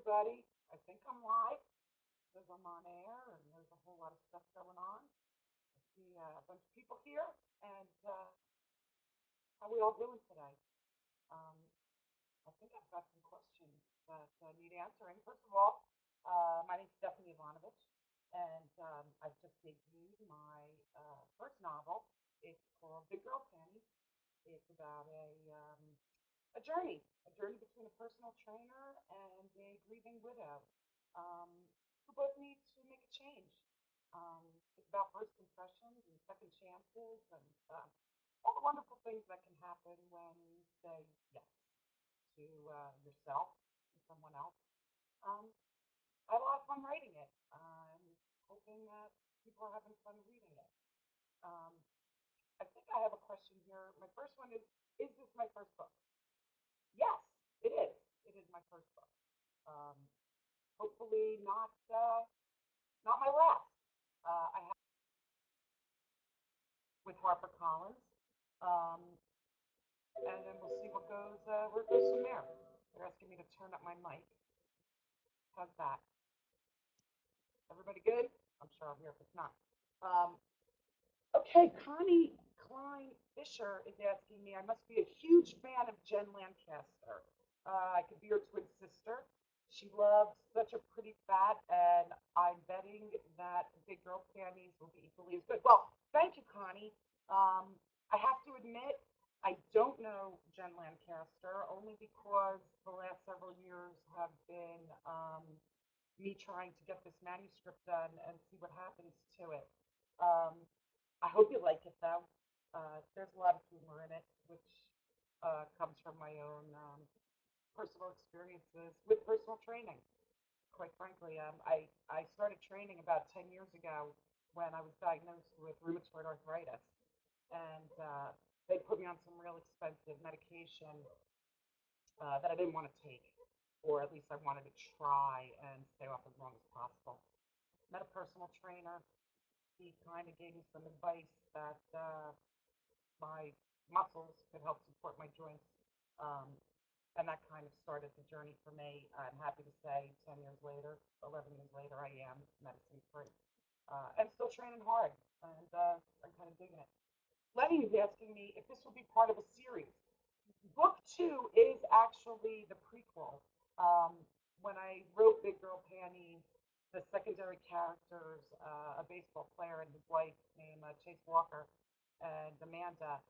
everybody. I think I'm live because I'm on air and there's a whole lot of stuff going on. I see a bunch of people here, and how we all doing today? Um, I think I've got some questions that need answering. First of all, my name's Stephanie Ivanovich, and I've just debuted my first novel. It's called Big Girl Panties. It's about a journey between a personal trainer and a grieving widow um, who both need to make a change. It's about first impressions and second chances and all the wonderful things that can happen when you say yes to yourself and someone else. Um, I had a lot of fun writing it. I'm hoping that people are having fun reading it. Um, I think I have a question here. My first one is this my first book? Yes, it is. It is my first book. Um, hopefully not my last. I have with HarperCollins, um, and then we'll see what goes where it goes from there. They're asking me to turn up my mic. How's that? Everybody good? I'm sure I'll hear if it's not. Um, okay, Connie Klein Fisher is asking me. I must be a huge fan of Jen Lancaster. I could be her twin sister. She loves such a pretty fat, and I'm betting that Big Girl Panties will be equally as good. Well, thank you, Connie. I have to admit, I don't know Jen Lancaster only because the last several years have been me trying to get this manuscript done and see what happens to it. Um, I hope you like it though. There's a lot of humor in it, which comes from my own personal experiences with personal training. Quite frankly, I started training about 10 years ago when I was diagnosed with rheumatoid arthritis. And they put me on some real expensive medication that I didn't want to take, or at least I wanted to try and stay off as long as possible. Met a personal trainer. He kind of gave me some advice that my muscles could help support my joints. Um, and that kind of started the journey for me. I'm happy to say 10 years later, 11 years later, I am medicine free. And still training hard, and I'm kind of digging it. Lenny is asking me if this will be part of a series. Book two is actually the prequel. Um, when I wrote Big Girl Panties, the secondary characters, a baseball player and his wife named Chase Walker and Amanda,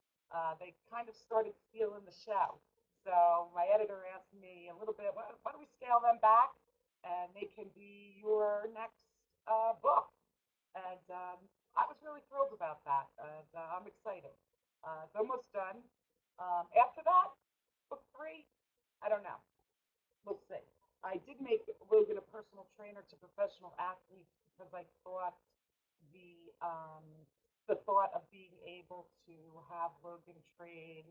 they kind of started stealing the show. So my editor asked me a little bit, why don't we scale them back and they can be your next book? And I was really thrilled about that, and I'm excited. It's almost done. After that, book three, I don't know. We'll see. I did make Logan a personal trainer to professional athletes because I thought the um, the thought of being able to have Logan train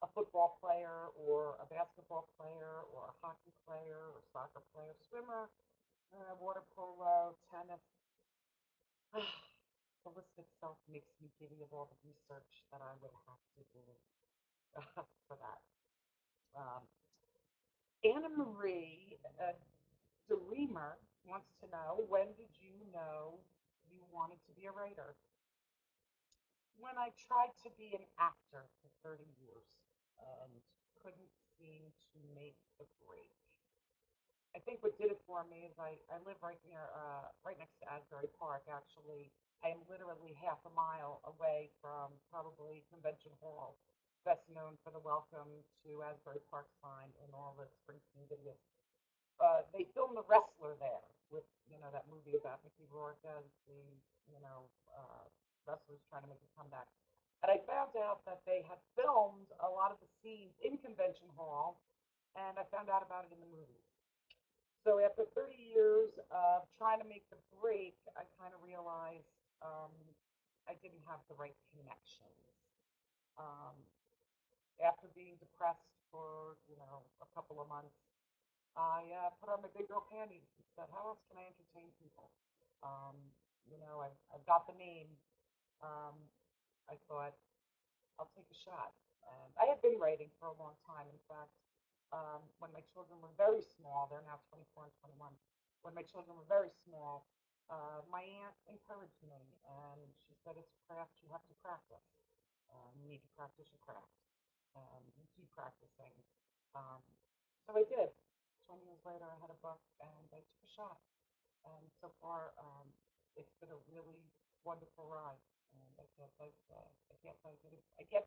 a football player or a basketball player or a hockey player or soccer player, swimmer, water polo, tennis, the list itself makes me giddy of all the research that I would have to do for that. Um, Anna Marie DeReamer wants to know, when did you know you wanted to be a writer? When I tried to be an actor for 30 years and couldn't seem to make the break. I think what did it for me is I live right next to Asbury Park. Actually, I am literally half a mile away from probably Convention Hall, best known for the Welcome to Asbury Park sign in all the Springsteen videos. They filmed The Wrestler there with that movie about Mickey Rourke as the wrestlers trying to make a comeback. And I found out that they had filmed a lot of the scenes in Convention Hall, and I found out about it in the movies. So after 30 years of trying to make the break, I kind of realized um, I didn't have the right connections. Um, After being depressed for a couple of months, I put on my big girl panties and said, "How else can I entertain people?" Um, I've got the name. Um, I thought I'll take a shot. And I had been writing for a long time. In fact, When my children were very small, they're now 24 and 21. When my children were very small, my aunt encouraged me, and she said, "It's a craft you have to practice. You need to practice your craft, and keep practicing." Um, so I did. 20 years later, I had a book, and I took a shot. And so far, it's been a really wonderful ride. And I can't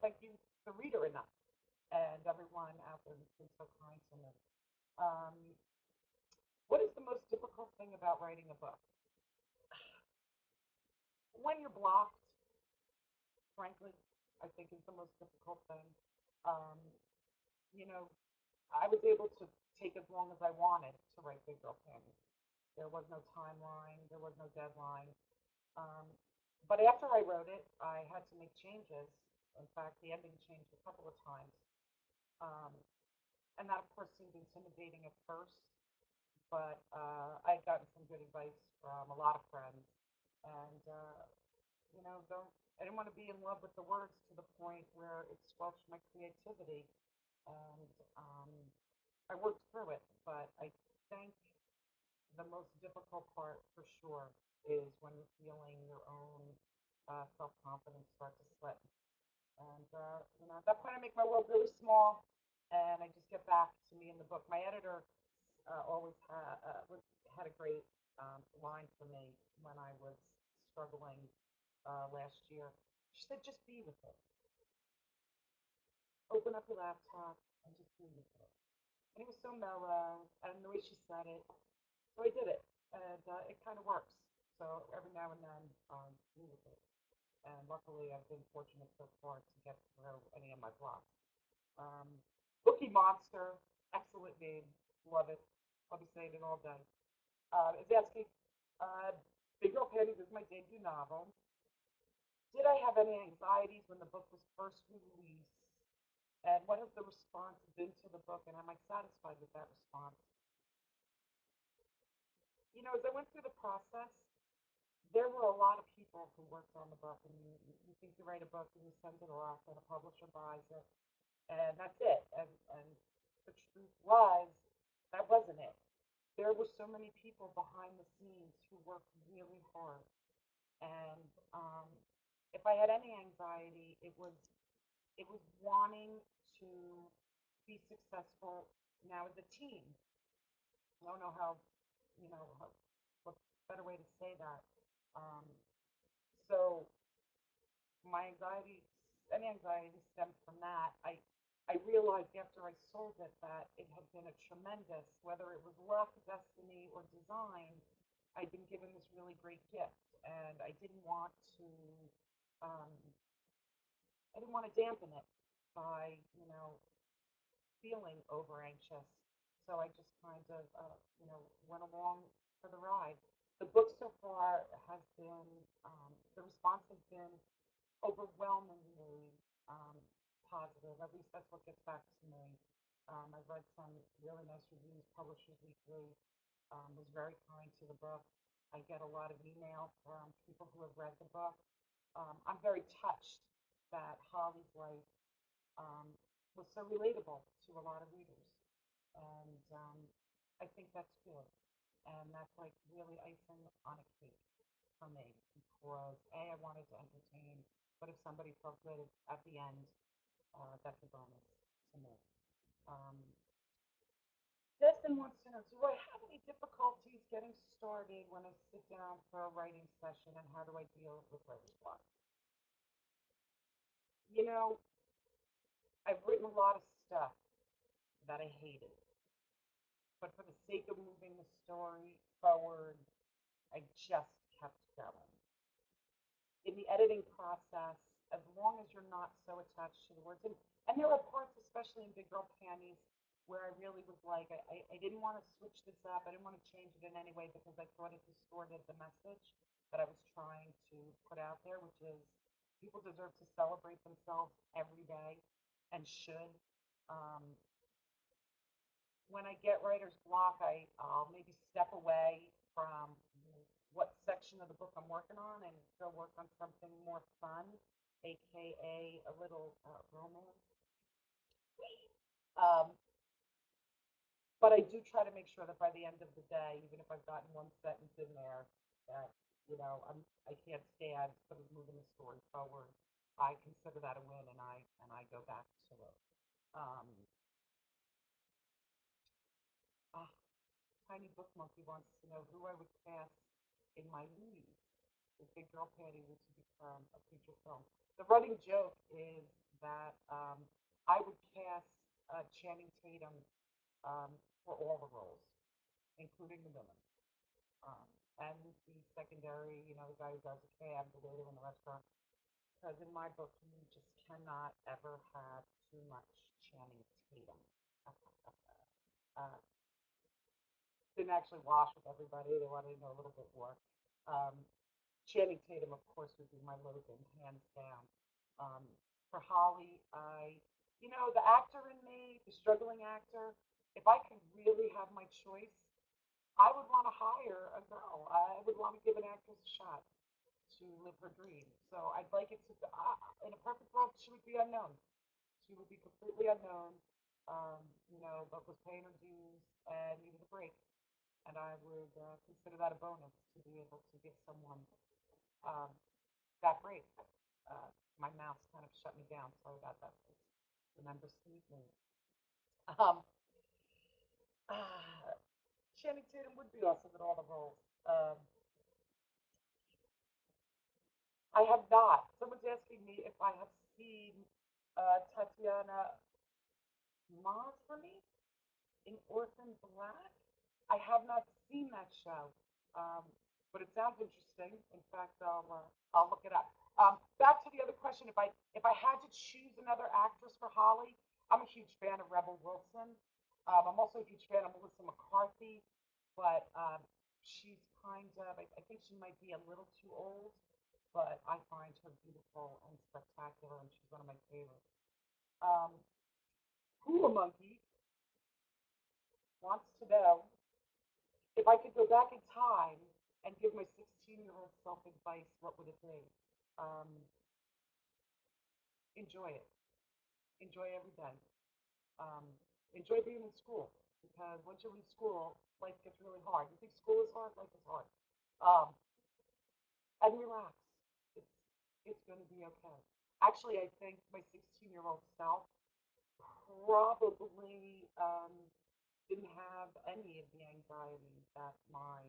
thank you, the reader, enough, and everyone out there who's been so kind to me. Um, what is the most difficult thing about writing a book? When you're blocked, frankly, I think is the most difficult thing. Um, you know, I was able to take as long as I wanted to write Big Girl Panties. There was no timeline, there was no deadline. Um, but after I wrote it, I had to make changes. In fact, the ending changed a couple of times. Um, and that, of course, seemed intimidating at first, but I'd gotten some good advice from a lot of friends. And, don't I didn't want to be in love with the words to the point where it squelched my creativity. And I worked through it, but I think the most difficult part for sure is when you're feeling your own self confidence start to slip. And at that point, I make my world really small, and I just get back to me in the book. My editor always had a great line for me when I was struggling last year. She said, "Just be with it. Open up your laptop and just be with it." And it was so mellow, and the way she said it, so I did it, and it kind of works. So every now and then, be with it. And luckily, I've been fortunate so far to get through any of my blocks. Um, Bookie Monster, excellent name, love it. I'll be saying it all day. Is asking, uh, Big Girl Panties is my debut novel. Did I have any anxieties when the book was first released? And what has the response been to the book? And am I satisfied with that response? As I went through the process, there were a lot of people who worked on the book, and you think you write a book and you send it off, and a publisher buys it, and that's it. And the truth was, that wasn't it. There were so many people behind the scenes who worked really hard, and if I had any anxiety, it was wanting to be successful now as a team. I don't know what better way to say that. Um, so my anxiety, any anxiety stemmed from that. I realized after I sold it that it had been a tremendous, whether it was luck, destiny, or design, I'd been given this really great gift, and um, I didn't want to dampen it by, feeling over anxious. So I just kind of, went along for the ride. The book so far has been, the response has been overwhelmingly um, positive. At least that's what gets back to me. I've read some really nice reviews. Publishers Weekly was very kind to the book. I get a lot of email from people who have read the book. I'm very touched that Holly's life um, was so relatable to a lot of readers. And I think that's good. And that's like really icing on a cake for me because A, I wanted to entertain, but if somebody felt good at the end, that's a bonus to me. Um, Destin wants to know, do I have any difficulties getting started when I sit down for a writing session, and how do I deal with writer's block? You know, I've written a lot of stuff that I hated, but for the sake of moving the story forward, I just kept going. In the editing process, as long as you're not so attached to the words, and there were parts, especially in Big Girl Panties, where I really was like, I didn't want to switch this up. I didn't want to change it in any way because I thought it distorted the message that I was trying to put out there, which is people deserve to celebrate themselves every day and should. Um, when I get writer's block, I'll maybe step away from what section of the book I'm working on and go work on something more fun, aka a little romance. Um, But I do try to make sure that by the end of the day, even if I've gotten one sentence in there, that I can't stand sort of moving the story forward. I consider that a win, and I go back to it. Um, ah, Tiny Book Monkey wants to know who I would cast in my lead if Big Girl Patty were to become a feature film. The running joke is that I would cast Channing Tatum um, for all the roles, including the women. Um, and the secondary, the guy who does the cab, the waiter in the restaurant. Because in my book, you just cannot ever have too much Channing Tatum. uh, didn't actually wash with everybody. They wanted to know a little bit more. Um, Channing Tatum, of course, would be my Logan, hands down. Um, for Holly, the actor in me, the struggling actor, if I could really have my choice, I would want to hire a girl. I would want to give an actress a shot to live her dream. So I'd like it to, in a perfect world, she would be unknown. She would be completely unknown, but was paying her dues and needed a break. And I would consider that a bonus to be able to give someone um, that break. Uh, my mouth kind of shut me down. Sorry about that. Remember sneezing. Um, uh, Channing Tatum would be awesome in all the roles. I have not. Someone's asking me if I have seen Tatiana Maslany in Orphan Black. I have not seen that show, um, but it sounds interesting. In fact, I'll look it up. Back to the other question: if I had to choose another actress for Holly, I'm a huge fan of Rebel Wilson. I'm also a huge fan of Melissa McCarthy, but she's kind of I think she might be a little too old, but I find her beautiful and spectacular, and she's one of my favorites. Um, Hula Monkey wants to know if I could go back in time and give my 16-year-old self advice, what would it be? Um, enjoy it. Enjoy every day. Um, enjoy being in school because once you leave school, life gets really hard. You think school is hard? Life is hard. Um, and relax. It's it's going to be okay. Actually, I think my 16-year-old self probably didn't have any of the anxiety that my,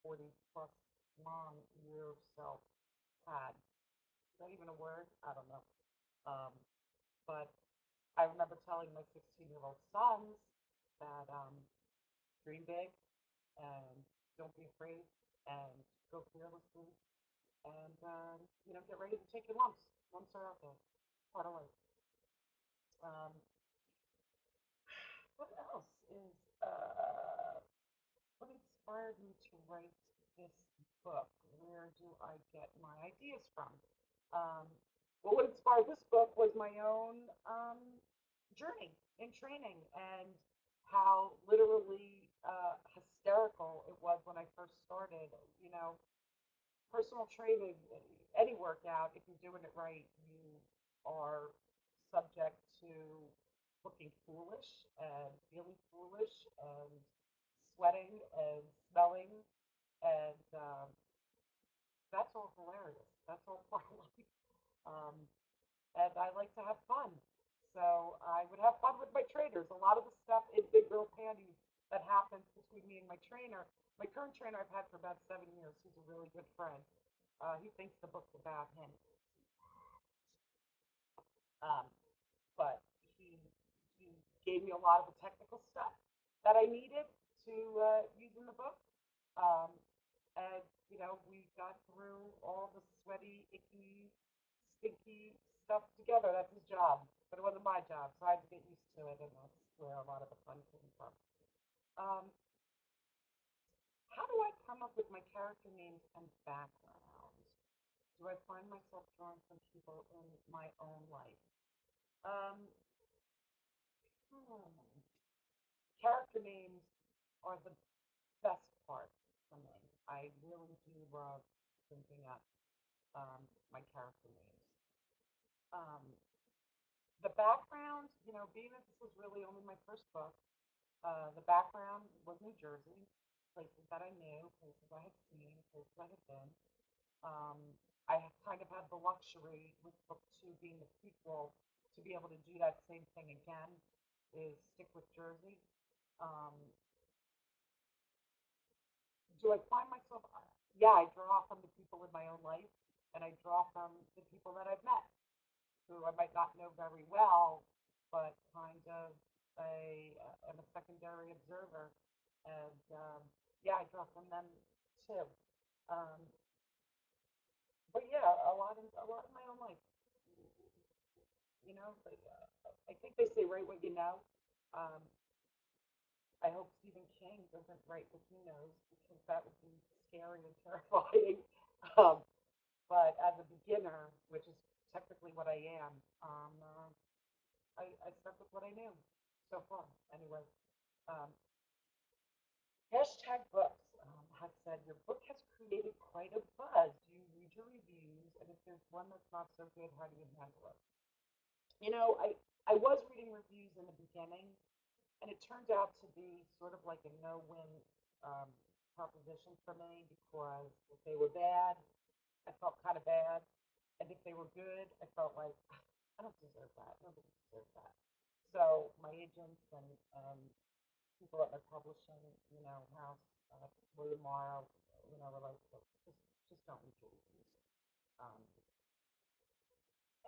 40 plus long year self had. Is that even a word? I don't know. Um, but I remember telling my 16-year-old sons that dream big and don't be afraid and go fearlessly and, get ready to take your lumps. Lumps are out there. Part of life. Um, what else is what inspired me to write this book? Where do I get my ideas from? Um, well, what inspired this book was my own journey in training and how literally hysterical it was when I first started. Personal training, any workout, if you're doing it right, you are subject to looking foolish and feeling foolish and sweating and smelling, and that's all hilarious. That's all part of life. Um, and I like to have fun. So I would have fun with my trainers. A lot of the stuff in Big Girl Panties that happens between me and my current trainer I've had for about 7 years, who's a really good friend. He thinks the book's about him. Um, but he gave me a lot of the technical stuff that I needed to use in the book. Um, and we got through all the sweaty, icky, stinky stuff together. That's his job, but it wasn't my job, so I had to get used to it, and that's where a lot of the fun came from. Um, how do I come up with my character names and background? Do I find myself drawing from people in my own life? Um, hmm. Character names are the best part for me. I really do love thinking up my character names. Um, the background, being that this was really only my first book, The background was New Jersey, places that I knew, places I had seen, places I had been. Um, I kind of had the luxury with book two being the prequel to be able to do that same thing again, is stick with Jersey. Um, do I find myself? Yeah, I draw from the people in my own life, and I draw from the people that I've met, who I might not know very well, but kind of am a secondary observer, and yeah, I draw from them too. Um, but yeah, a lot in my own life. Like, I think they say write what you know. Um, I hope Stephen King doesn't write what he knows because that would be scary and terrifying. Um, but as a beginner, which is technically what I am, I stuck with what I knew so far. Anyway, um, hashtag books has said your book has created quite a buzz. Do you read your reviews? And if there's one that's not so good, how do you handle it? You know, I was reading reviews in the beginning, and it turned out to be sort of like a no-win um, proposition for me because if they were bad, I felt kind of bad, and if they were good, I felt like I don't deserve that. Nobody deserves that. So my agents and people at my publishing, house, William Morrow, were like, just don't read your reviews. Um,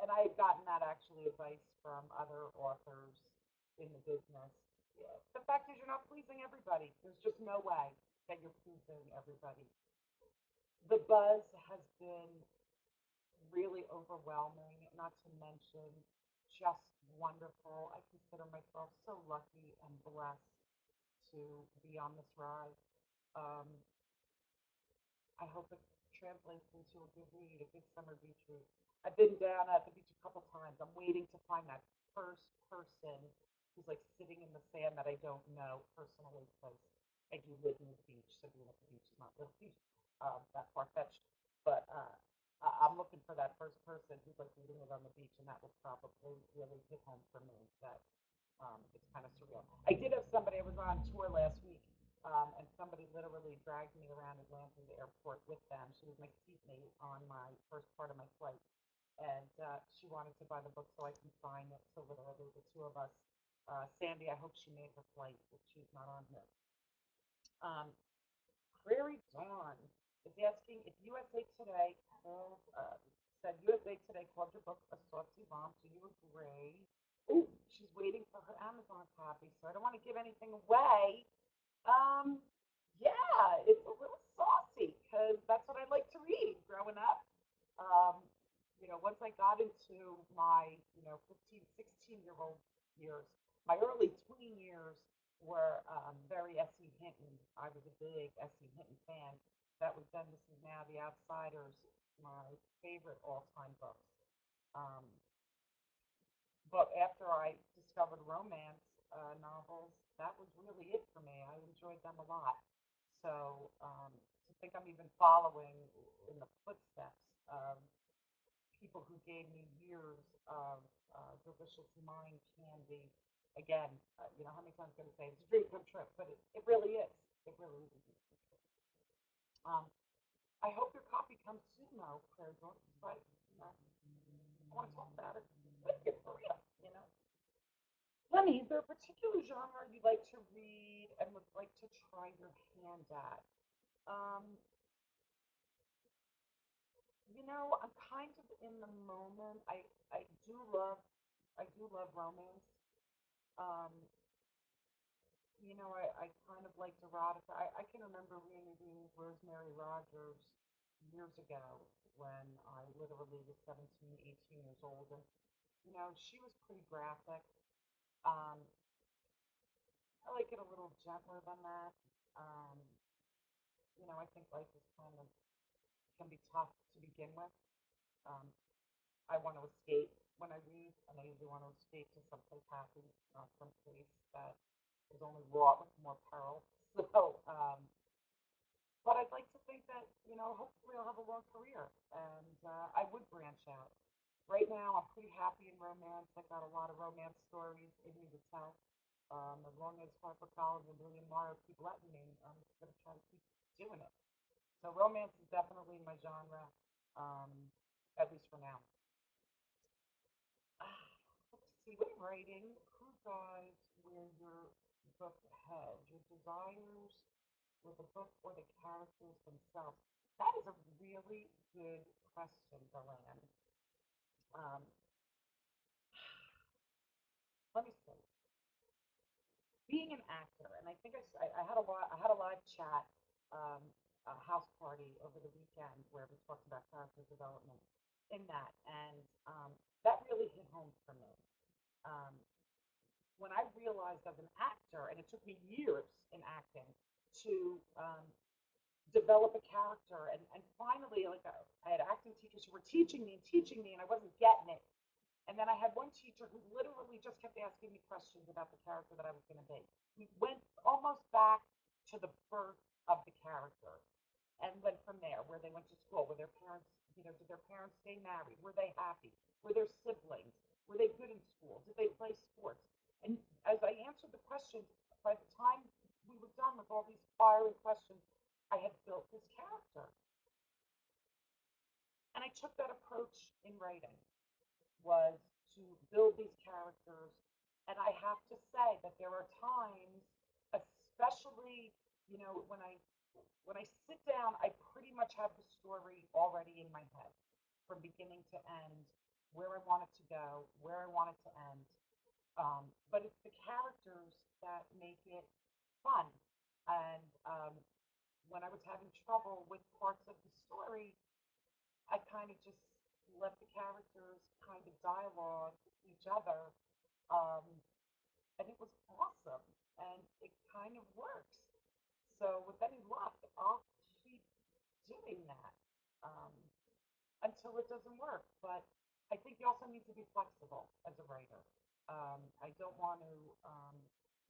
and I had gotten that actually advice from other authors in the business. Yeah. The fact is, you're not pleasing everybody. There's just no way that you're pleasing everybody. The buzz has been really overwhelming, not to mention just wonderful. I consider myself so lucky and blessed to be on this ride. Um, I hope it translates into a good read, a good summer beach read. I've been down at the beach a couple times. I'm waiting to find that first person who's like sitting in the sand that I don't know personally because I do live near the beach, so being at the beach is not really that far fetched. But I'm looking for that first person who's like reading it on the beach, and that will probably really hit home for me. That it's kind of surreal. I did have somebody. I was on tour last week, and somebody literally dragged me around Atlanta airport with them. She was my seatmate on my first part of my flight, and she wanted to buy the book so I can sign it. So literally, the two of us. Sandy, I hope she made her flight, but she's not on here. Um, Prairie Dawn is asking if USA Today said USA Today called your book a saucy bomb. Do you agree? Oh, she's waiting for her Amazon copy, so I don't want to give anything away. Um, yeah, it's a little saucy because that's what I like to read growing up. Um, once I got into my, 15, 16-year-old years, my early tween years were very S.E. Hinton. I was a big S.E. Hinton fan. That was then, this is now, The Outsiders, my favorite all-time books. Um, but after I discovered romance novels, that was really it for me. I enjoyed them a lot. So to think I'm even following in the footsteps of people who gave me years of delicious mind candy. Again, how many times can I say it's a dream come true? But it really is. It really is a dream come true. I hope your copy comes soon, though, Claire. But I want to talk about it. But it's for real, Lenny, is there a particular genre you'd like to read and would like to try your hand at? Um, I'm kind of in the moment. I do love I do love romance. Um, I kind of like erotica. I can remember reading Rosemary Rogers years ago when I literally was 17, 18 years old. And, she was pretty graphic. Um, I like it a little gentler than that. Um, I think life is kind of can be tough to begin with. Um, I want to escape when I read, and I usually want to escape to someplace happy, not someplace that is only wrought with more peril. So, but I'd like to think that hopefully I'll have a long career, and I would branch out. Right now, I'm pretty happy in romance. I've got a lot of romance stories in me to tell. As long as Harper Collins and William Morrow keep letting me, I'm going to try to keep doing it. So romance is definitely my genre, um, at least for now. Let's see, when writing, who guides where your book heads? Your desires with the book or the characters themselves? That is a really good question, Deland. Um, let me see. Being an actor, and I think I had I had a live chat, um, a house party over the weekend where we talked about character development in that, and that really hit home for me. Um, when I realized as an actor, and it took me years in acting to develop a character, and finally, like I had acting teachers who were teaching me, and I wasn't getting it. And then I had one teacher who literally just kept asking me questions about the character that I was going to be. We went almost back to the birth of the character and went from there, where they went to school, where their parents, did their parents stay married? Were they happy? Were there siblings? Were they good in school? Did they play sports? And as I answered the questions, by the time we were done with all these fiery questions, I had built this character. And I took that approach in writing was to build these characters. And I have to say that there are times, especially, when I sit down, I pretty much have the story already in my head from beginning to end, where I want it to go, where I want it to end. But it's the characters that make it fun. And when I was having trouble with parts of the story, I kind of just let the characters kind of dialogue with each other. Um, and it was awesome. And it kind of works. So with any luck, I'll keep doing that until it doesn't work. But I think you also need to be flexible as a writer. I don't want to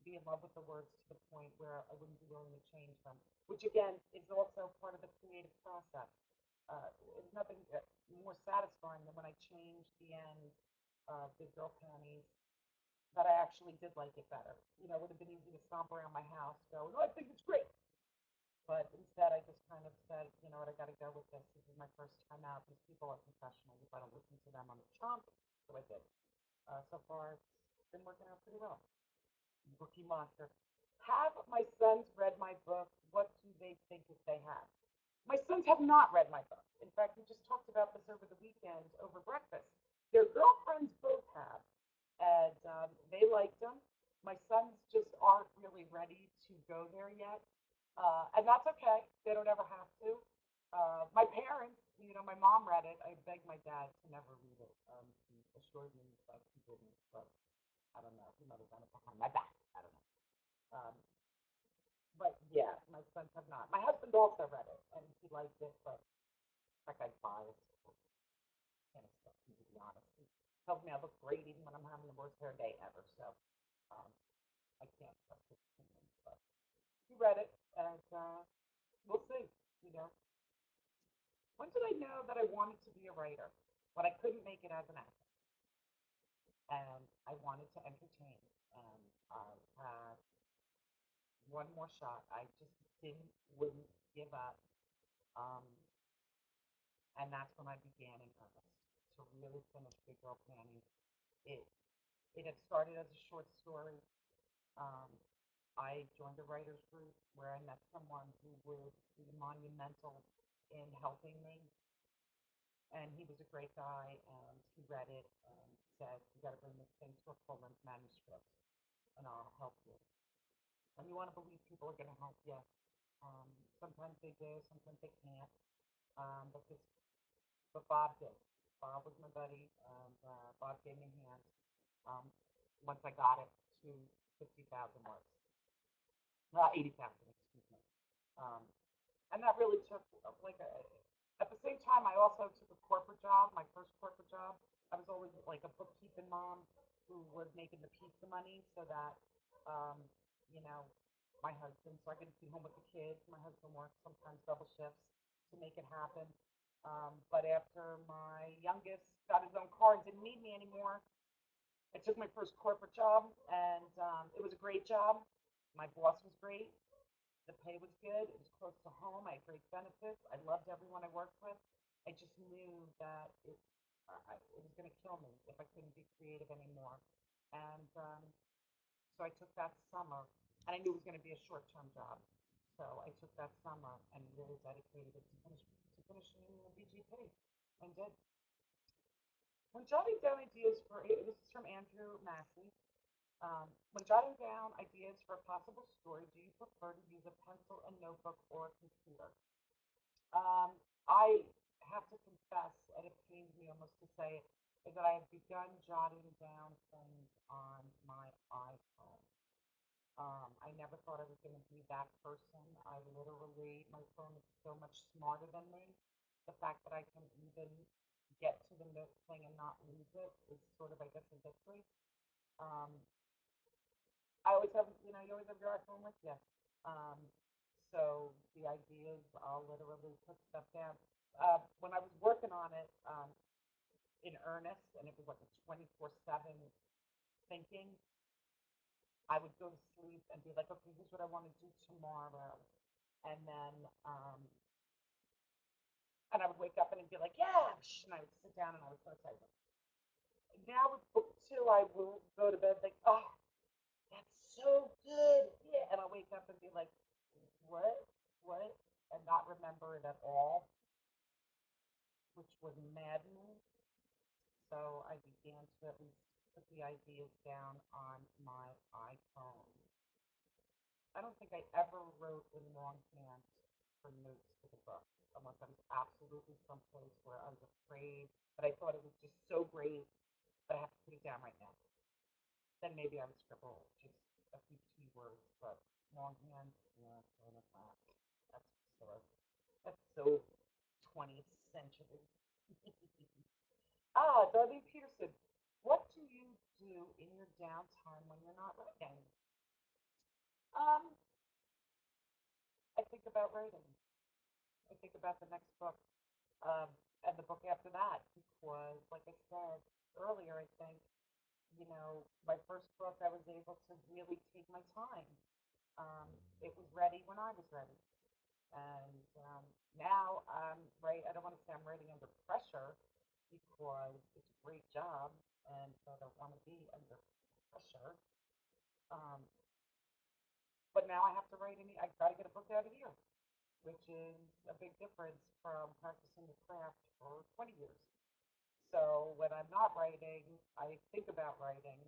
be in love with the words to the point where I wouldn't be willing to change them, which again is also part of the creative process. It's nothing more satisfying than when I changed the end of Big Girl Panties, that I actually did like it better. It would have been easy to stomp around my house, go, no, I think it's great. But instead, I just kind of said, you know what, I got to go with this. This is my first time out. These people are professionals. If I don't listen to them, I'm a chump. So I did. So far, it's been working out pretty well. Rookie monster. Have my sons read my book? What do they think if they have? My sons have not read my book. In fact, we just talked about this over the weekend over breakfast. Their girlfriends both have, and they liked them. My sons just aren't really ready to go there yet, and that's okay. They don't ever have to. My parents, my mom read it. I begged my dad to never read it. He assured me that he didn't, but I don't know. He might have done it behind my back. I don't know. But yeah, my sons have not. My husband also read it, and he liked it, but that guy's biased. Kind of stuff, to be honest. He tells me I look great even when I'm having the worst hair day ever. So um, I can't trust his opinion. But he read it, and we'll see. You know, when did I know that I wanted to be a writer? When I couldn't make it as an actor, and I wanted to entertain, and I had one more shot. I just wouldn't give up. Um, and that's when I began in earnest to really finish Big Girl Panties. It it had started as a short story. Um, I joined a writers group where I met someone who would be monumental in helping me, and he was a great guy. And he read it and said, "You got to bring this thing to a full-length manuscript, and I'll help you." And you want to believe people are going to help you. Um, Sometimes they do, sometimes they can't. But Bob did. Bob was my buddy, and Bob gave me a hand um, once I got it to 50,000 words. 80,000, excuse me. Um, and that really took at the same time, I also took a corporate job, my first corporate job. I was always like a bookkeeping mom who was making the pizza money so that, um, you know, my husband, so I could be home with the kids. My husband worked sometimes double shifts to make it happen. But after my youngest got his own car and didn't need me anymore, I took my first corporate job, and it was a great job. My boss was great. The pay was good. It was close to home. I had great benefits. I loved everyone I worked with. I just knew that it was going to kill me if I couldn't be creative anymore. And so I took that summer, and I knew it was going to be a short-term job. So I took that summer and really dedicated it to finishing the BGP, and did. When jotting down ideas for this is from Andrew Massey. When jotting down ideas for a possible story, do you prefer to use a pencil, a notebook, or a computer? I have to confess, and it pains me almost to say it, is that I have begun jotting down things on my iPhone. I never thought I was going to be that person. I literally, my phone is so much smarter than me. The fact that I can even get to the note thing and not lose it is sort of, I guess, a victory. Um, I always have, you always have your iPhone with you. Um, so the ideas, I'll literally put stuff down. When I was working on it in earnest, and it was like a 24/7 thinking, I would go to sleep and be like, okay, here's what I want to do tomorrow. And then, and I would wake up and I'd be like, yeah, and I would sit down and I would start typing. Now with book two, I will go to bed like, oh, that's so good. Yeah. And I'll wake up and be like, what? What? And not remember it at all, which would madden me. So I began to at least put the ideas down on my iPhone. I don't think I ever wrote in longhand for notes for the book, unless I was absolutely someplace where I was afraid, but I thought it was just so great that I have to put it down right now. Then maybe I would scribble just a few keywords, but longhand, yeah, sort of not. That's so, that's so 20th century. Darlene Peterson, what do you do in your downtime when you're not writing? Um, I think about writing. I think about the next book, um, and the book after that, because, like I said earlier, I think, my first book, I was able to really take my time. It was ready when I was ready. And now right. I don't want to say I'm writing under pressure because it's a great job, and so I don't want to be under pressure. Um, but now I have to write any. I've got to get a book out a year, which is a big difference from practicing the craft for 20 years. So when I'm not writing, I think about writing.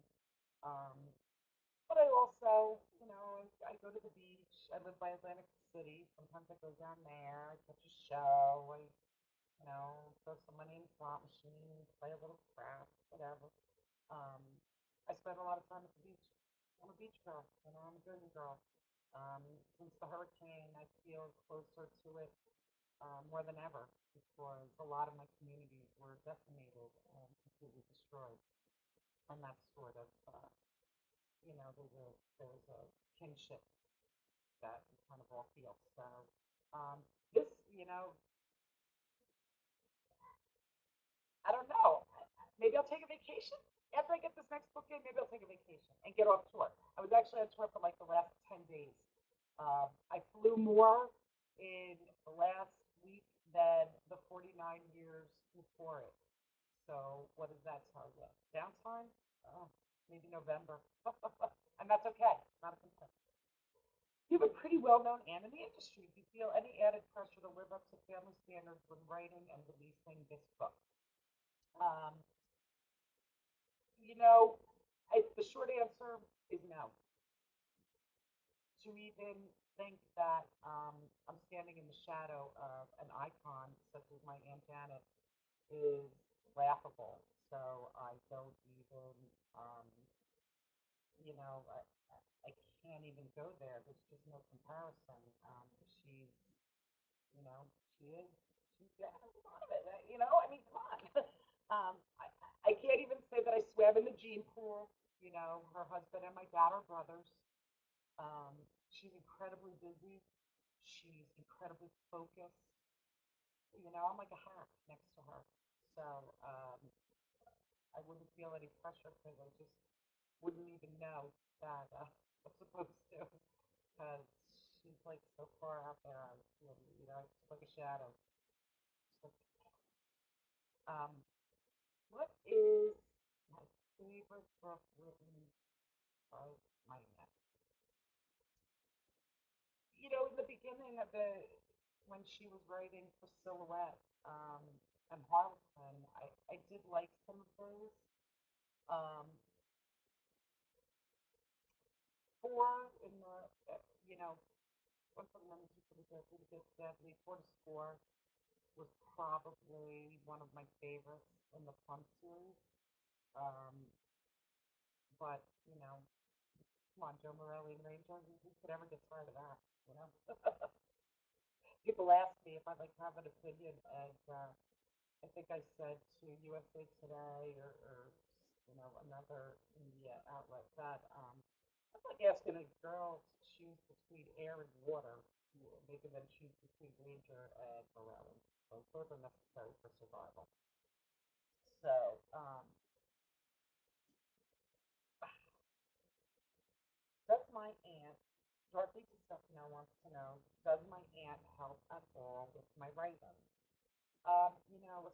Um, but I also, I go to the beach. I live by Atlantic City. Sometimes I go down there, I catch a show, throw some money in the slot machine, play a little craft, whatever. Um, I spend a lot of time at the beach. I'm a beach girl, I'm a Jersey girl. Um, since the hurricane, I feel closer to it more than ever because a lot of my communities were decimated and completely destroyed. And that's sort of, there's a kinship that we kind of all feel. So this, I don't know. Maybe I'll take a vacation after I get this next book in. Maybe I'll take a vacation and get off tour. I was actually on tour for like the last 10 days. I flew more in the last week than the 49 years before it. So what does that tell you? Downtime? Oh, maybe November, and that's okay. Not a concern. You have a pretty well-known and in the industry. Do you feel any added pressure to live up to family standards when writing and releasing this book? Um, you know, the short answer is no. To even think that I'm standing in the shadow of an icon such as my Aunt Janet is laughable. So I don't even, um, you know, I can't even go there. There's just no comparison. She's, you know, she is, she's got a lot of it. I mean, come on. I can't even say that I swam in the gene pool. Her husband and my dad are brothers. She's incredibly busy. She's incredibly focused. I'm like a hack next to her. So I wouldn't feel any pressure because I just wouldn't even know that I'm supposed to because she's like so far out there. I feel, it's like a shadow. So, um, what is my favorite book written by my aunt? In the beginning of when she was writing for Silhouette and Harlequin, I did like some of those. Um, Four in the, one for the lemon, two for the good, three to good, deadly, four to score was probably one of my favorites in the Plum series. Um, but, come on, Joe Morelli and Ranger, who could ever get tired of that, you know? People ask me if I'd like to have an opinion, and I think I said to USA Today or another media outlet that that's like asking a girl to choose between air and water, maybe then choose between Ranger and Morelli. So both are necessary for survival. So does my aunt, Dorothy DiStefano wants to know, does my aunt help at all with my writing?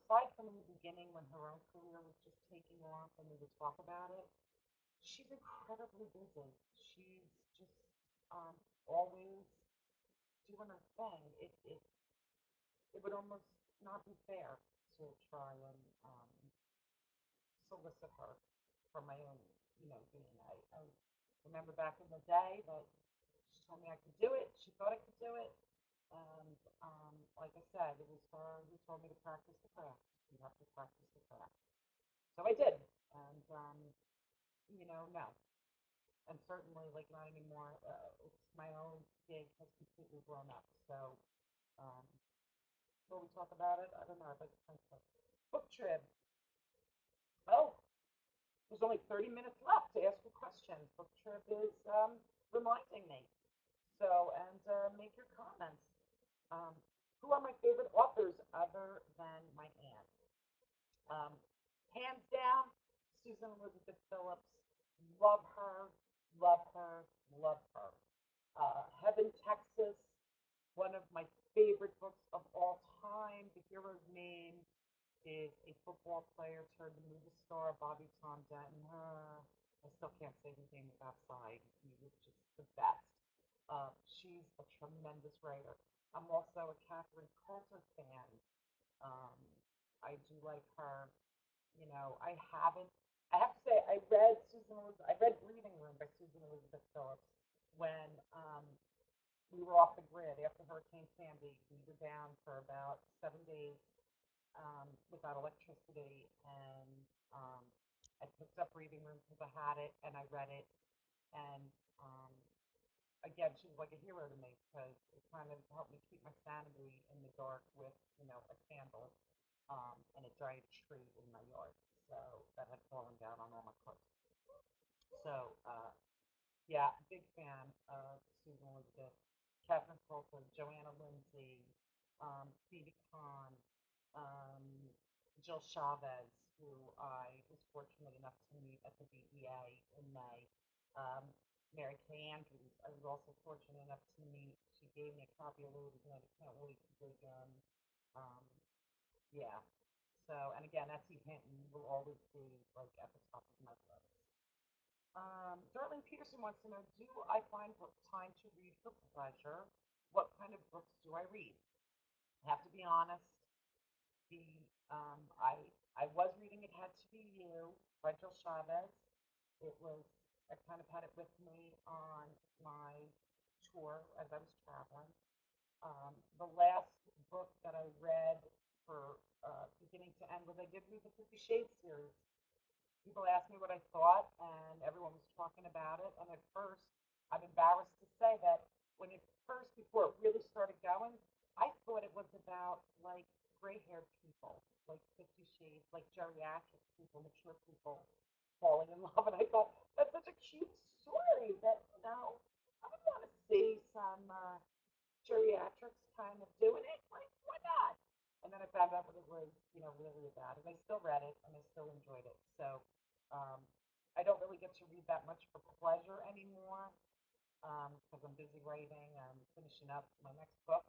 Aside from in the beginning when her own career was just taking off and we would talk about it, she's incredibly busy. She's just always doing her thing. It would almost not be fair to try and solicit her for my own, being. I remember back in the day that she told me I could do it. She thought I could do it. And like I said, it was her who told me to practice the craft. You have to practice the craft. So I did. And, no. And certainly, like, not anymore. It's my own gig has completely blown up. So, um, will we talk about it? I don't know. I'd like to think so. BookTrib. Oh, there's only 30 minutes left to ask your questions. BookTrib is reminding me. So, and make your comments. Um, who are my favorite authors other than my aunt? Um, Hands down, Susan Elizabeth Phillips. Love her, love her, love her. Heaven, Texas, one of my favorite books of all time. The hero's name is a football player turned movie star, Bobby Tom Denton. I still can't say his name without sighing. He was just the best. She's a tremendous writer. I'm also a Catherine Coulter fan. Um, I do like her. I have to say, I read Breathing Room by Susan Elizabeth Phillips when we were off the grid after Hurricane Sandy. We were down for about 7 days without electricity, and I picked up Breathing Room because I had it and I read it, and um, again, she was like a hero to me because it kind of helped me keep my sanity in the dark with, a candle and a giant tree in my yard. So that had fallen down on all my clothes. So yeah, big fan of Susan Elizabeth, Catherine Coulter, Joanna Lindsay, Phoebe Kahn, um, Jill Chavez, who I was fortunate enough to meet at the BEA in May. Um, Mary Kay Andrews, I was also fortunate enough to meet. She gave me a copy of Lady and I can't wait to dig in. Um, yeah. So, and again, S.E. Hinton will always be like at the top of my list. Darlene Peterson wants to know, do I find time to read for pleasure? What kind of books do I read? I have to be honest. The I was reading It Had to Be You by Jill Chavez. It was I kind of had it with me on my tour as I was traveling. The last book that I read for beginning to end was I did read the 50 Shades series. People asked me what I thought, and everyone was talking about it. And at first, I'm embarrassed to say that when it first, before it really started going, I thought it was about like gray-haired people, like 50 Shades, like geriatric people, mature people falling in love. And I thought that's such a cute story that I would want to see some geriatrics kind of doing it. Like, why not? And then I found out what it was, really about. And I still read it and I still enjoyed it. So um, I don't really get to read that much for pleasure anymore because I'm busy writing. I'm finishing up my next book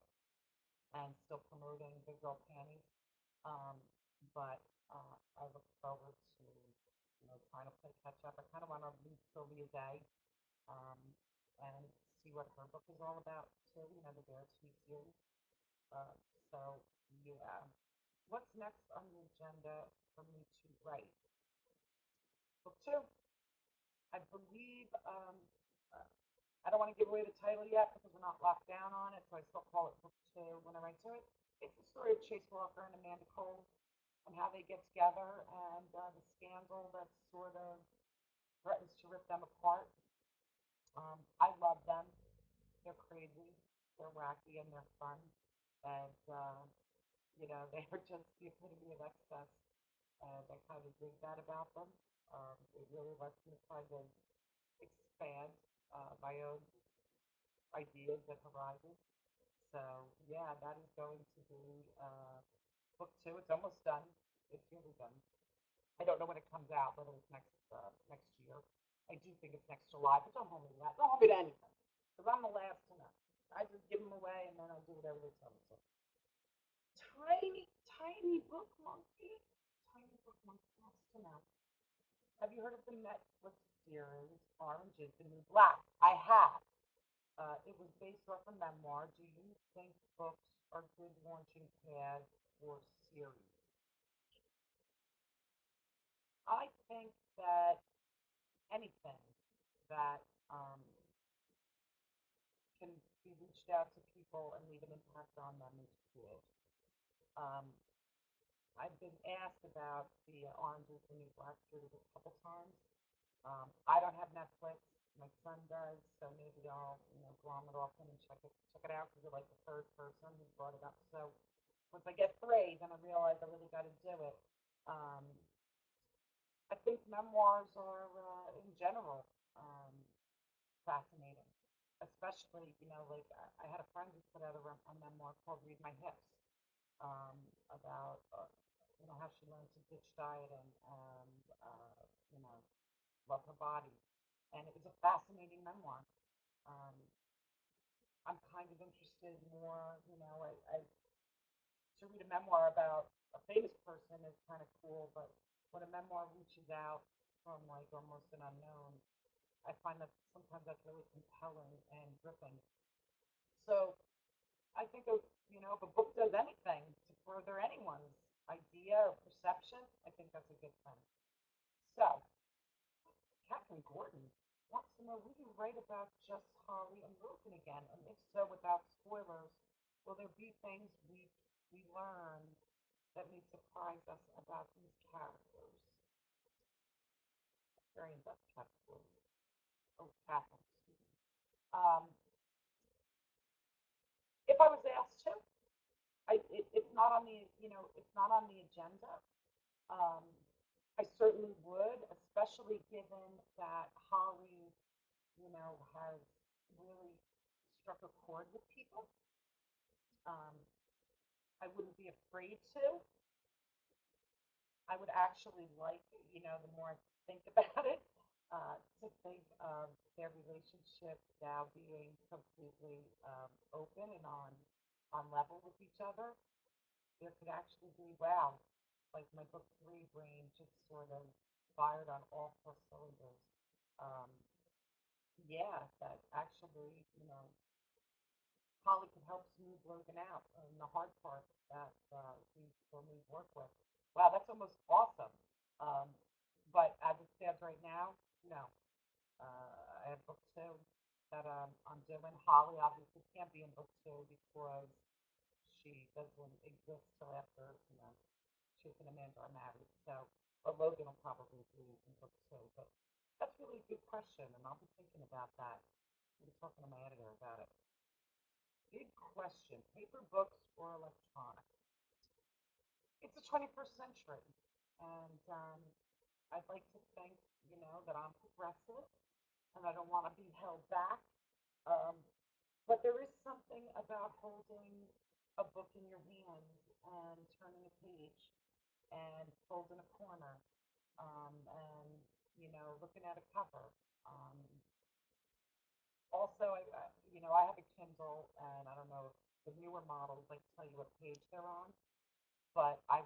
and still promoting Big Girl Panties. Um, but I look forward to, trying to play catch up. I kind of want to read Sylvia Day um, and see what her book is all about too. The Bear Sweet series. Uh, so yeah, what's next on the agenda for me to write? Book two. I believe. Uh, I don't want to give away the title yet because we're not locked down on it, so I still call it book two when I write to it. It's the story of Chase Walker and Amanda Cole and how they get together and the scandal that sort of threatens to rip them apart. I love them. They're crazy, they're wacky, and they're fun. And, they are just the epitome of excess. And I kind of dig that about them. It really lets me kind of expand my own ideas and horizons. So yeah, that is going to be book two. It's almost done. It's really done. I don't know when it comes out, whether it's next year. I do think it's next July, but don't hold me to that. Don't hold me to anything, because I'm the last to know. I just give them away, and then I do whatever they tell me to. Tiny, tiny book monkey. Tiny book monkey wants to know. Have you heard of the Netflix series Orange is the New Black? I have. It was based off a memoir. Do you think books are good launching pads for series? I think that anything that can be reached out to people and leave an impact on them is good. Um, I've been asked about the Orange is the New Black series a couple times. I don't have Netflix. My son does, so maybe I'll glom it off him and check it out because you're like the third person who brought it up. So once I get three, then I realize I really got to do it. Um, I think memoirs are, in general, fascinating. Especially, like I had a friend who put out a memoir called "Read My Hips" about, how she learned to ditch diet and you know, love her body, and it was a fascinating memoir. Um, I'm kind of interested more, to read a memoir about a famous person is kind of cool, but when a memoir reaches out from like almost an unknown, I find that sometimes that's really compelling and gripping. So I think if a book does anything to further anyone's idea or perception, I think that's a good thing. So, Catherine Gordon wants to know, will you write about just Holly and Logan again? And if so, without spoilers, will there be things we learn that may surprise us about these characters? Very in-depth, Catherine. Oh, Catherine, excuse me. If I was asked to, it's not on the agenda. Um, I certainly would, especially given that Holly, has really struck a chord with people. Um, I wouldn't be afraid to. I would actually like, the more I think about it, to think of their relationship now being completely open and on level with each other. There could actually be, wow, like my book three brain just sort of fired on all four cylinders. Um, yeah, that actually, Holly could help smooth Logan out and the hard part that we still need work with. Wow, that's almost awesome. Um, but as it stands right now, no. I have book two that I'm doing. Holly obviously can't be in book two because she doesn't exist till after, she and Amanda are married. So, but Logan will probably be in book two. But that's really a good question, and I'll be thinking about that. I'll be talking to my editor about it. Big question: paper books or electronic? It's the 21st century, and I'd like to think, that I'm progressive, and I don't want to be held back. Um, but there is something about holding a book in your hands and turning a page and pulled in a corner, and looking at a cover. Um, Also, I have a Kindle, and I don't know if the newer models like tell you what page they're on, but I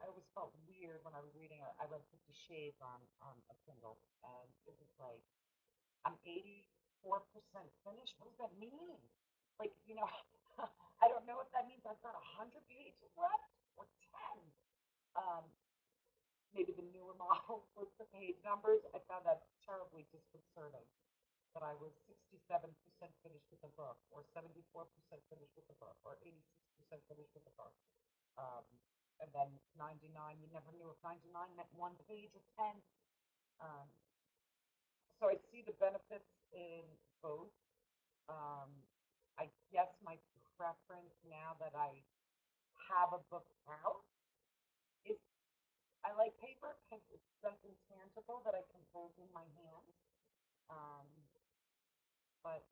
always felt weird when I was reading. I read 50 Shades on a Kindle, and it was like I'm 84% finished. What does that mean? Like, I don't know if that means I've got 100 pages left or 10. Um, Maybe the newer model with the page numbers. I found that terribly disconcerting that I was 67% finished with the book, or 74% finished with the book, or 86% finished with the book. Um, and then 99, you never knew if 99 meant one page or 10. Um, so I see the benefits in both. Um, I guess my preference now that I have a book out is I like paper because it's something tangible that I can hold in my hand. Um, but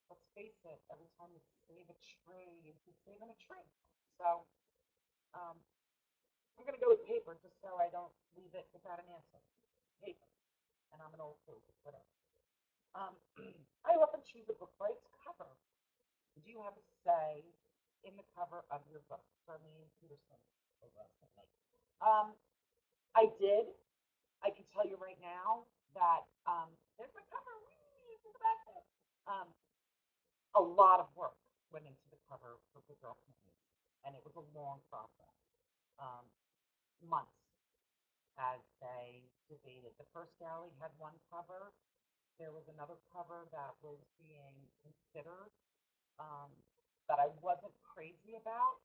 let's face it, every time you save a tree, you're saving a tree. So um, I'm going to go with paper just so I don't leave it without an answer. Paper. And I'm an old fool, whatever. Um, I often choose a book by its cover. Do you have a say in the cover of your book? Charlene Peterson. Um, I did. I can tell you right now that there's my cover. Whee, in the back there. A lot of work went into the cover for Good Girl Panties, and it was a long process, um, months as they debated. The first galley had one cover. There was another cover that was being considered um, that I wasn't crazy about,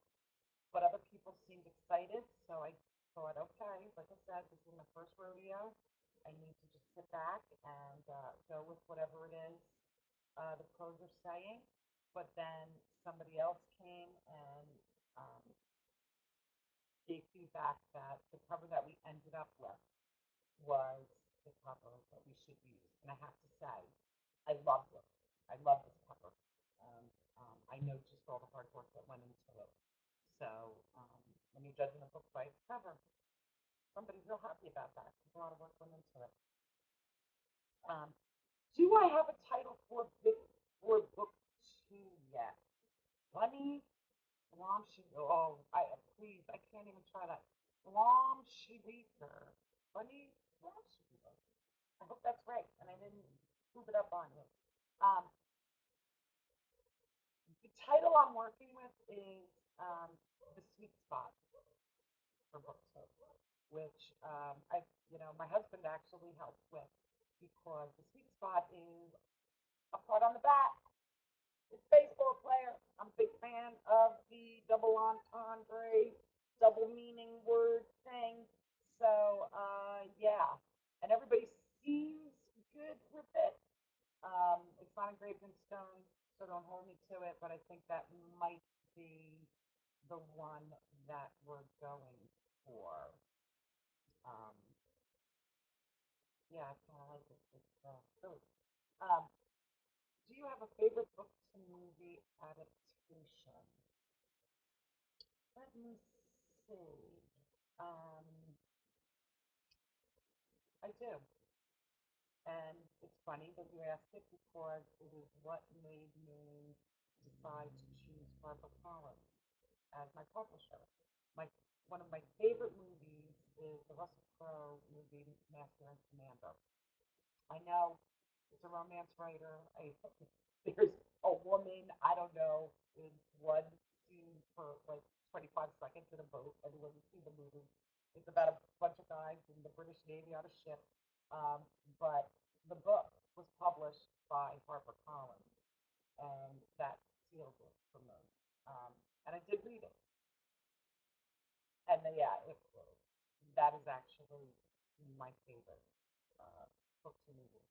but other people seemed excited. So I thought, okay, like I said, this is my first rodeo. I need to just sit back and go with whatever it is the pros are saying. But then somebody else came and um, gave feedback that the cover that we ended up with was the cover that we should use. And I have to say, I loved it. I love this cover. Um, I know just all the hard work that went into it. So when you're judging a book by its cover, somebody's real happy about that. A lot of work went into it. Um, do I have a title for book two yet? Bunny Blom Oh, please, I can't even try that. Blom Shirika. Bunny Blom Shirika. I hope that's right, and I didn't prove it up on you. Um, the title I'm working with is The Sweet Spot for BookTrib, which my husband actually helped with because the sweet spot is a part on the back. It's baseball player. I'm a big fan of the double entendre, double meaning word thing. So yeah, and everybody seems good with it. It's not engraved in stone, so don't hold me to it. But I think that might be the one that we're going for. Um, yeah, I kind of like it. It's silly. Um, do you have a favorite book to movie adaptation? Let me see. Um, I do. And it's funny that you ask it because it is what made me decide to choose HarperCollins as my publisher. My One of my favorite movies is the Russell Crowe movie Master and Commander. I know it's a romance writer. There's a woman, I don't know, in one scene for like 25 seconds in a boat. Anyone who's seen the movie, it's about a bunch of guys in the British Navy on a ship. But the book was published by HarperCollins, and that sealed it for me. And I did read it, and yeah, that is actually my favorite book to movie.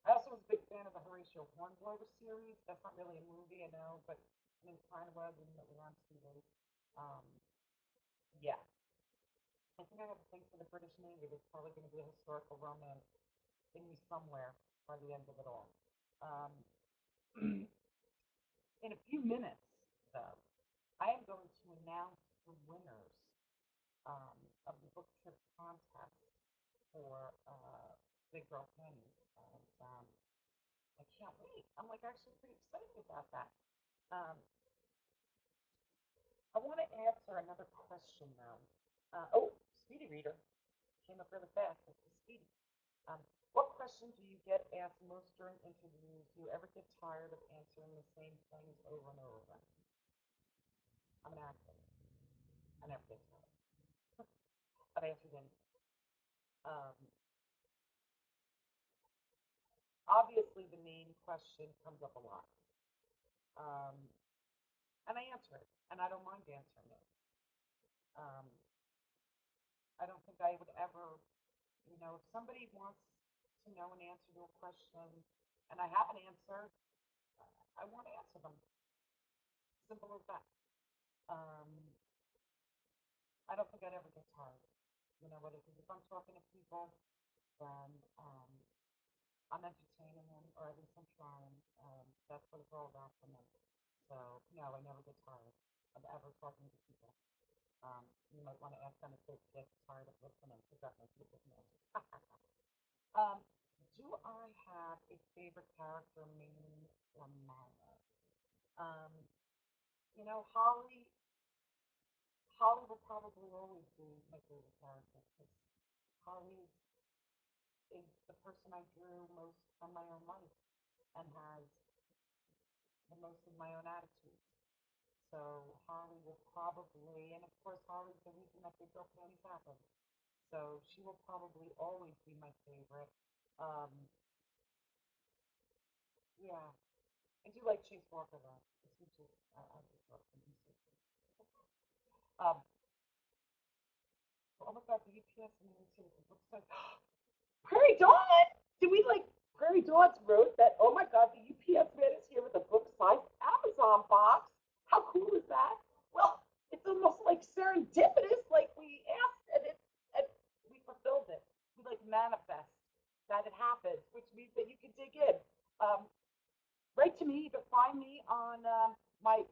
I also was a big fan of the Horatio Hornblower series. That's not really a movie, I know, but I mean, it kind of was, and it was on TV. Um, yeah, I think I have a thing for the British Navy. There's probably going to be a historical romance in me somewhere by the end of it all. Um, in a few minutes, though, I am going to announce the winners of the book trip contest for Big Girl Panties. And I can't wait. I'm like actually pretty excited about that. Um, I want to answer another question though. Oh, Speedy Reader came up really fast. It's the Speedy. Um, what question do you get asked most during interviews? Do you ever get tired of answering the same things over and over again? I'm an actor. I never get tired. I've answered anything. Um, obviously, the main question comes up a lot. Um, and I answer it, and I don't mind answering it. Um, I don't think I would ever, if somebody wants to know an answer to a question and I have an answer, I want to answer them. Simple as that. Um, I don't think I'd ever get tired. Because if I'm talking to people, then I'm entertaining them, or at least I'm trying. That's what it's all about for me. So, no, I never get tired of ever talking to people. You might want to ask them if they get tired of listening, because that makes a different answer. um, do I have a favorite character, main or minor? Um, Holly. Holly will probably always be my favorite character because Holly is the person I drew most from my own life and has the most of my own attitude. So Holly will probably, and of course Holly's the reason that Big Girl Panties happened. So she will probably always be my favorite. Um, yeah, I do like Chase Walker though. I just love him. He's so cute. Oh my God, the UPS and the book said, Prairie Dawn! Did we like Prairie Dawn's wrote that? Oh my God, the UPS man is here with a book-sized Amazon box. How cool is that? Well, it's almost like serendipitous. Like we asked and we fulfilled it. We like manifest that it happens, which means that you can dig in. Um, write to me. You can find me on my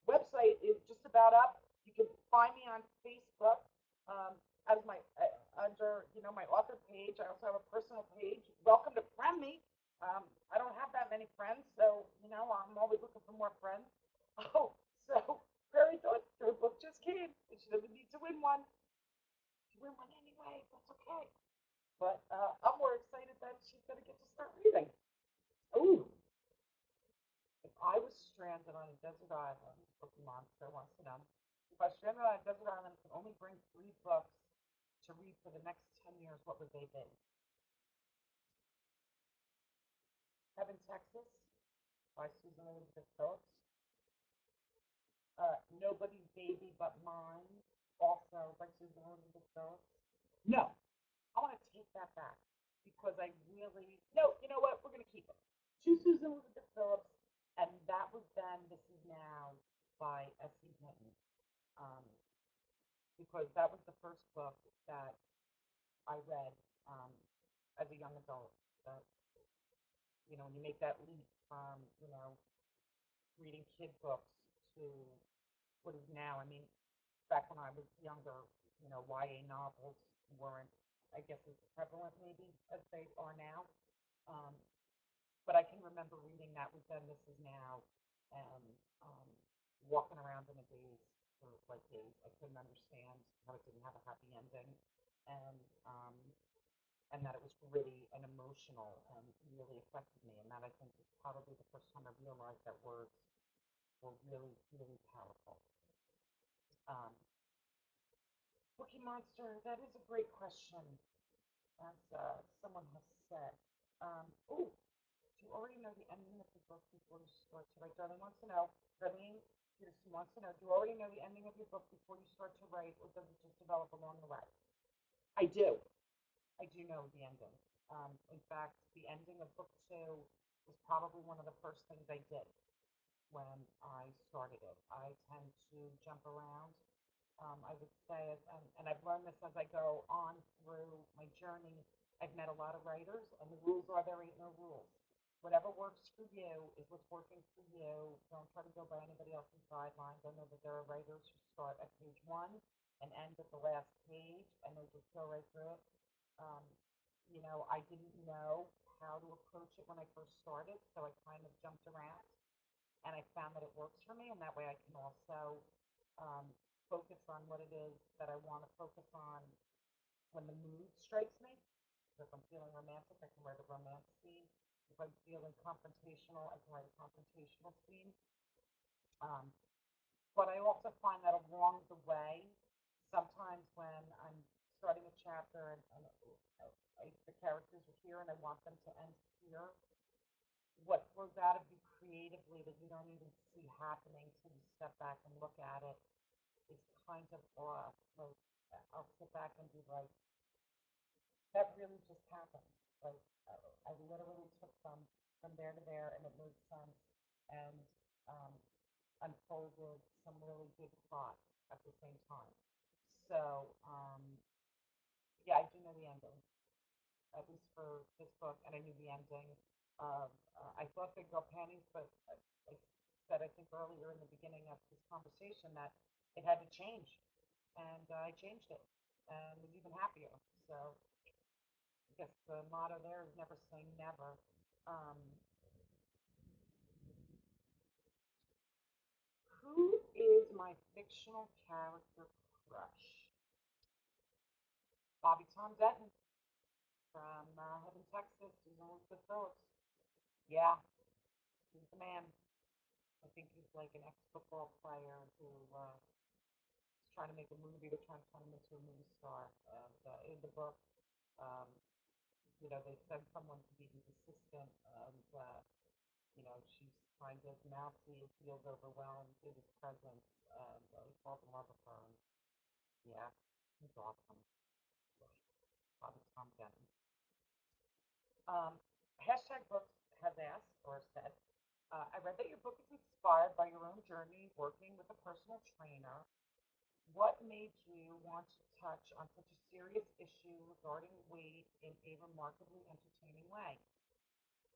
website is just about up. You can find me on Facebook as my under my author page. I also have a personal page. Welcome to friend me. I don't have that many friends, so I'm always looking for more friends. Oh, so Prairie thought her book just came, and she doesn't need to win one. She win one anyway. That's okay. But I'm more excited that she's gonna get to start reading. Ooh, if I was stranded on a desert island, Cookie Monster wants to know, if I was stranded on a desert island and could only bring 3 books to read for the next 10 years, what would they be? Heaven, Texas by Susan Elizabeth Phillips. Nobody's Baby But Mine, also by Susan Elizabeth Phillips. No, I want to take that back because I really, no, you know what? We're going to keep it. To Susan Elizabeth Phillips, and that was then, This Is Now by S.C. Hinton. Um, because that was the first book that I read as a young adult. That when you make that leap from reading kid books to what is now. I mean, back when I was younger, YA novels weren't, I guess, as prevalent maybe as they are now. Um, but I can remember reading that with them. This is now, and walking around in a daze for like days. I couldn't understand how it didn't have a happy ending, and um, and that it was gritty and emotional and really affected me. And that I think is probably the first time I realized that words were really, really powerful. Um, Cookie Monster, that is a great question, as someone has said. Oh, do you already know the ending of the book before you start to write? Darlene wants to know, Darlene Peterson wants to know, do you already know the ending of your book before you start to write, or does it just develop along the way? I do. I do know the ending. In fact, the ending of book 2 was probably one of the first things I did when I started it. I tend to jump around. I would say, and I've learned this as I go on through my journey. I've met a lot of writers, and the rules are there ain't no rules. Whatever works for you is what's working for you. Don't try to go by anybody else's guidelines. I know that there are writers who start at page one and end at the last page, and they just go right through it. Um, I didn't know how to approach it when I first started, so I kind of jumped around, and I found that it works for me, and that way I can also um, focus on what it is that I want to focus on when the mood strikes me. So if I'm feeling romantic, I can write a romance scene. If I'm feeling confrontational, I can write a confrontational scene. Um, but I also find that along the way, sometimes when I'm starting a chapter and the characters are here and I want them to end here, what flows out of you creatively that you don't even see happening till you step back and look at it is kind of like I'll sit back and be like, that really just happened. Like I literally took them from there to there, and it made sense, and um, unfolded some really big plot at the same time. So yeah, I do know the ending, at least for this book, and I knew the ending. I thought Big Girl Panties, but I said I think earlier in the beginning of this conversation that it had to change, and I changed it, and was even happier. So I guess the motto there is never say never. Um, who is my fictional character crush? Bobby Tom Denton from Heaven, Texas, is Elizabeth Phillips. Yeah, he's the man. I think he's like an ex-football player who is trying to make a movie. They're trying to turn him into a movie star. And in the book, um, they send someone to be his assistant, and she's kind of mousy and feels overwhelmed in his presence, and he falls in love with her. And, yeah, he's awesome. Bobby Tom Denton. Hashtag Books has asked or said, I read that your book is inspired by your own journey working with a personal trainer. What made you want to touch on such a serious issue regarding weight in a remarkably entertaining way?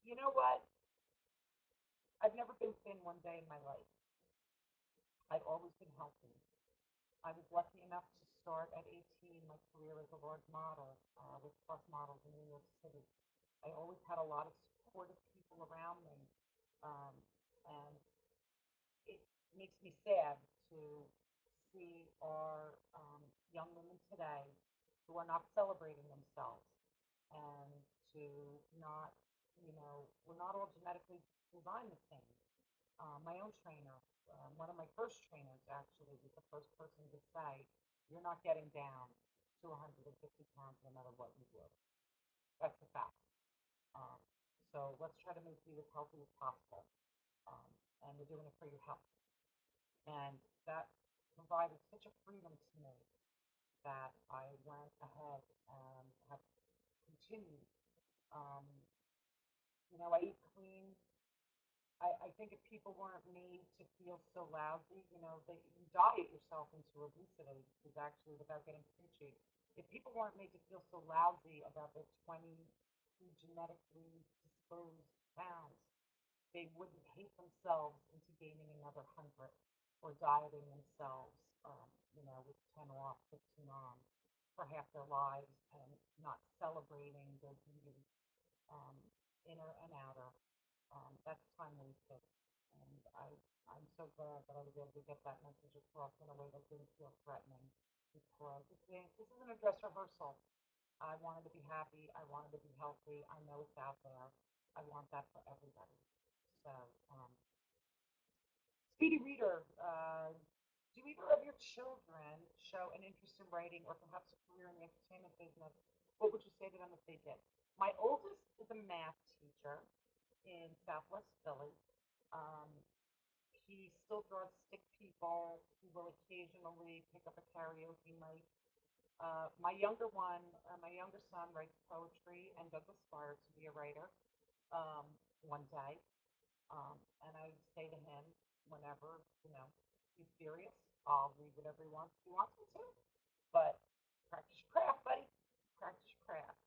You know what? I've never been thin one day in my life. I've always been healthy. I was lucky enough to start at 18 my career as a large model with Plus Models in New York City. I always had a lot of supportive people around me, um, and it makes me sad to see our young women today who are not celebrating themselves and to not, we're not all genetically designed the same. My own trainer, one of my first trainers actually, was the first person to say, you're not getting down to 150 pounds no matter what you do. That's the fact. Um, so let's try to make you as healthy as possible. Um, and we're doing it for your health. And that provided such a freedom to me that I went ahead and have continued. Um, I eat clean. I think if people weren't made to feel so lousy, you diet yourself into obesity, is actually without getting preachy. If people weren't made to feel so lousy about their 20 genetically disposed pounds, they wouldn't hate themselves into gaining another 100 or dieting themselves, with 10 off, 15 on for half their lives and not celebrating their beauty, um, inner and outer. That's time wasted. And I'm so glad that I was able to get that message across in a way that didn't feel threatening because this isn't a dress rehearsal. I wanted to be happy. I wanted to be healthy. I know it's out there. I want that for everybody. So, Speedy Reader, do either of your children show an interest in writing or perhaps a career in the entertainment business? What would you say to them if they did? My oldest is a math teacher in Southwest Philly. Um, he still draws stick people. He will occasionally pick up a karaoke mic. My younger son writes poetry and does aspire to be a writer one day. And I would say to him, whenever, he's serious, I'll read whatever he wants me to. But practice your craft, buddy. Practice your craft.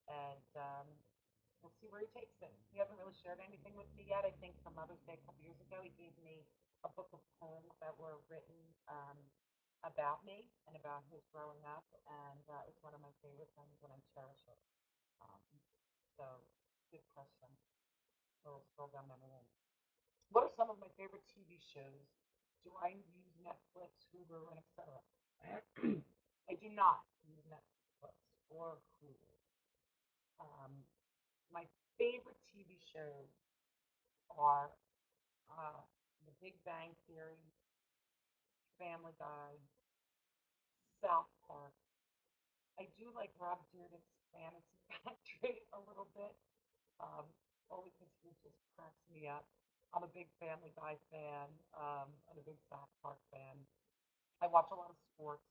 And We'll see where he takes it. He hasn't really shared anything with me yet. I think for Mother's Day a couple years ago, he gave me a book of poems that were written about me and about his growing up, and it's one of my favorite things, and I cherish it. Um, so, good question. We'll scroll down memory lane. What are some of my favorite TV shows? Do I use Netflix, Hulu, and etc.? I do not use Netflix or Hulu. Um, my favorite TV shows are uh, The Big Bang Theory, Family Guy, South Park. I do like Rob Dyrdek's Fantasy Factory a little bit, um, only because he just cracks me up. I'm a big Family Guy fan and a big South Park fan. I watch a lot of sports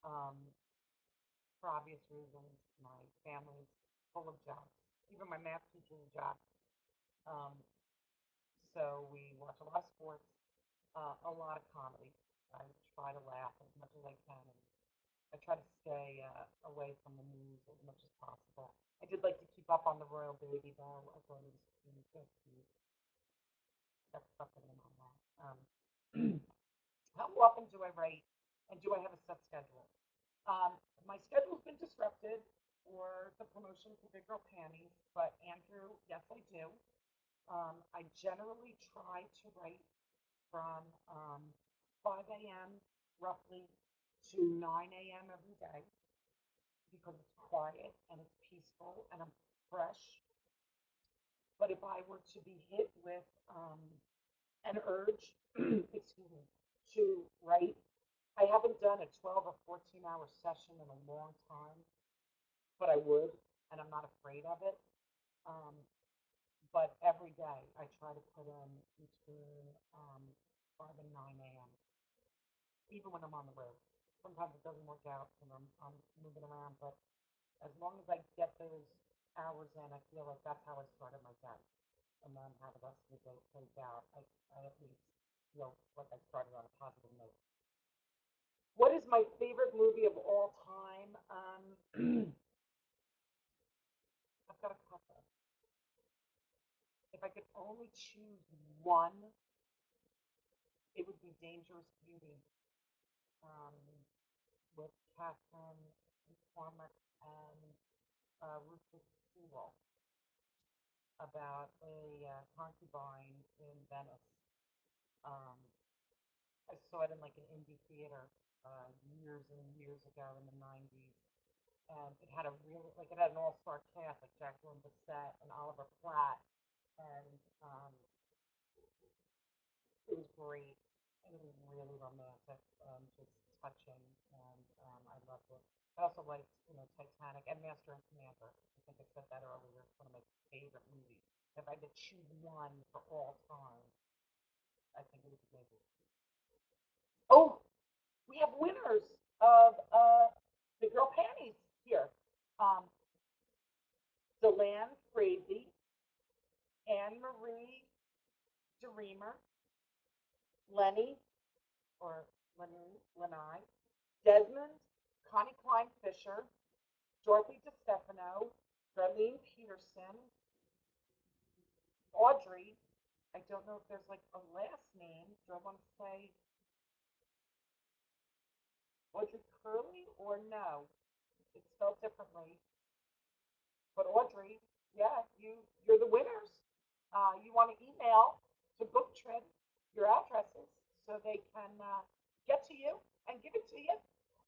um, for obvious reasons. My family's full of jocks. Even my math teacher is a jock. Um, so we watch a lot of sports, a lot of comedy. I try to laugh as much as I can, and I try to stay away from the news as much as possible. I did like to keep up on the royal baby, though. I thought it was cute. That's something in my mind. How often do I write, and do I have a set schedule? My schedule's been disrupted for the promotion for Big Girl Panties, but Andrew, yes, I do. I generally try to write from 5 a.m. roughly to 9 a.m. every day because it's quiet and it's peaceful and I'm fresh. But if I were to be hit with an urge, excuse me, to write, I haven't done a 12 or 14-hour session in a long time, but I would, and I'm not afraid of it. Um, but every day I try to put in between 5 and 9 a.m., even when I'm on the road. Sometimes it doesn't work out when I'm moving around, but as long as I get those hours in, I feel like that's how I started my day. And then how the rest of the day plays out, I at least feel like I started on a positive note. What is my favorite movie of all time? I've got a couple. If I could only choose one, it would be Dangerous Beauty um, with Catherine McCormick and Rufus Sewell about a concubine in Venice. Um, I saw it in like an indie theater years and years ago in the 90s. And it had a really, like, it had an all star cast like Jacqueline Bisset and Oliver Platt. And it was great. And it was really romantic, just touching. And I loved it. I also liked, Titanic and Master and Commander. I think I said that earlier. It's one of my favorite movies. If I could choose one for all time, I think it would be Dangerous. Oh, we have winners of the Girl Panties here. Um, Deland Frazee, Anne Marie DeReamer, Lenny or Lenai, Desmond, Connie Klein Fisher, Dorothy DeStefano, Darlene Peterson, Audrey. I don't know if there's like a last name. Do I want to say Audrey Curley or no? It's spelled differently. But Audrey, yeah, you're the winners. You want to email to BookTrib your addresses so they can get to you and give it to you.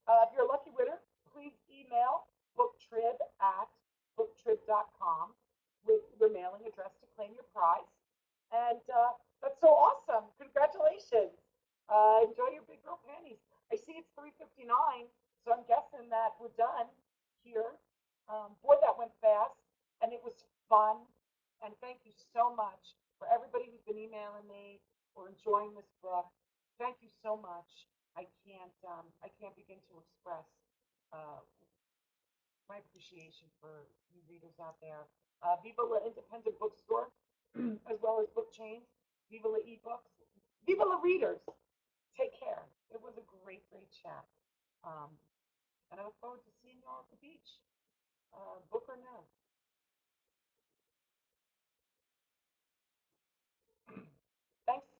If you're a lucky winner, please email BookTrib at booktrib.com with your mailing address to claim your prize. And that's so awesome! Congratulations! Enjoy your big girl panties. I see it's 3:59, so I'm guessing that we're done here. Boy, that went fast, and it was fun. And thank you so much for everybody who's been emailing me or enjoying this book. Thank you so much. I can't begin to express uh, my appreciation for you readers out there. Viva la Independent Bookstore, as well as book chains. Viva la eBooks. Viva la Readers. Take care. It was a great, great chat. Um, and I look forward to seeing you all at the beach. Book or no.